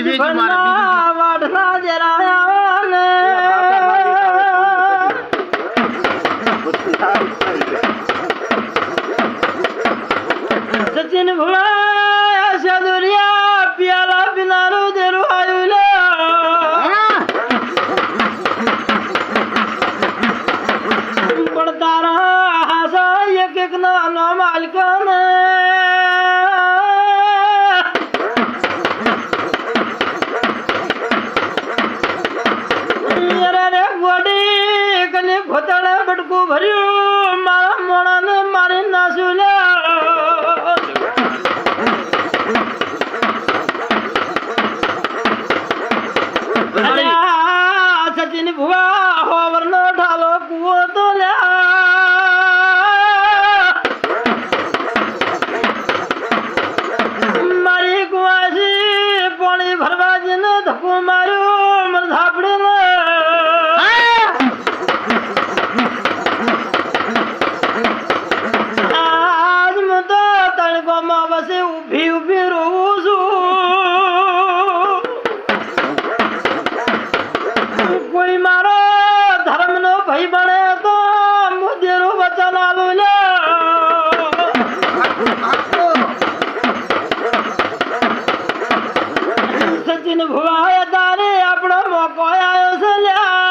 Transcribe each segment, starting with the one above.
veg મારે બીજું વાઢના જરાયા ને સચિન ભુલા સદુરિયા પિયાલા બિનારું દેરું આવ્યું લે પણ તારા હાસા એક એક નાનો માલિક ને ઘોતળે બટકું ભર્યું મારા મોણાને મારી નાસ્યું લે સચિન ભુવા હોવરનો ઢાલો કુવો તો લે મારી કુવાસી પાણી ભરવા જઈને ધક્કો માર્યો મને ઝાપડે ઉભી ઉભી રોવું છું કોઈ મારો ધર્મ નો ભાઈ બને તો મુદેરું વચન આલું લે સચિન ભુવાએ તારે આપણો મોકો આવ્યો છે લ્યા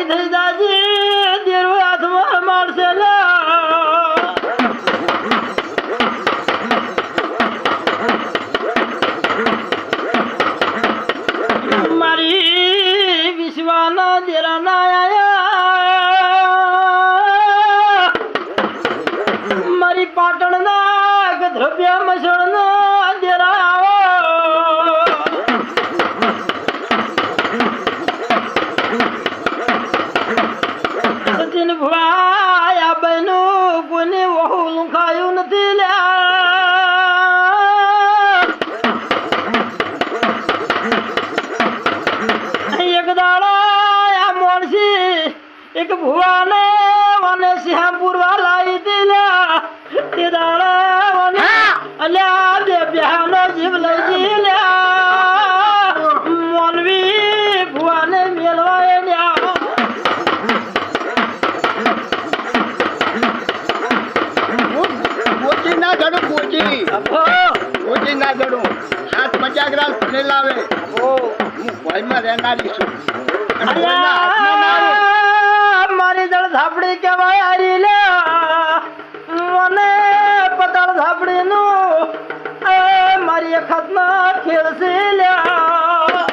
થઈ જાજી દેરું હાથમાં મારશે લે મારી વિશ્વાના દેરાના આયા મારી પાટણના ગધ્રવ્ય મસળના દેરા આવો સચિન ભુવા બહેનો કોઈને વહુલું ખાયું નથી લ્યા એક દાડા મોણસી એક ભુવાને મને સિંહાપુર લાવી હતી લ્યા તે દાડા અલ્યા બે બહેનો જીવ લઈ જઈ લ્યા મોલવી ભુવાને મેળવાય લ્યા ના જડું પોચી ના જડું 750 ગ્રામ ફરે લાવે હું ભયમાં રહેનારી છું મારી જળ ધાપડી કેવાય આરી લે મને પતળ ધાપડી નું મારી અખત ના ખેલશે લ્યા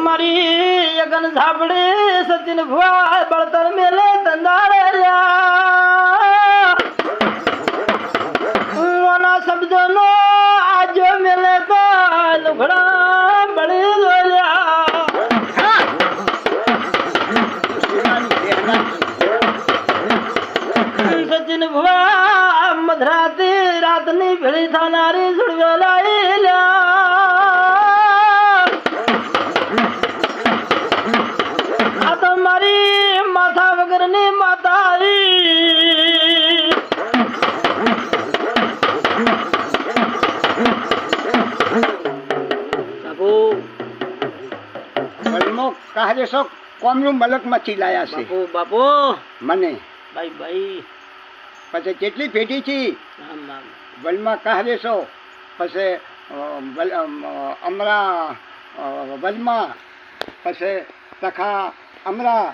મારી યગન ઝાપડી સચિન ભુવા બળતર મેલે ધંધાડે લ્યા શબ્દો નો આજો મેલે તો લુગડા બળી દોલ્યા સચિન ભુવા મધરાતી રાતની ભેળી થનારી સુડવેલા લ્યા મારી માથા વગરની માતા કાહરેસો કોમનું મલક માંથી લાયા છે બાપુ મને ભાઈ ભાઈ પછી કેટલી પેઢી છે વલમાં કાહરેસો પછી અમરા વલમાં પછી તખા અમરા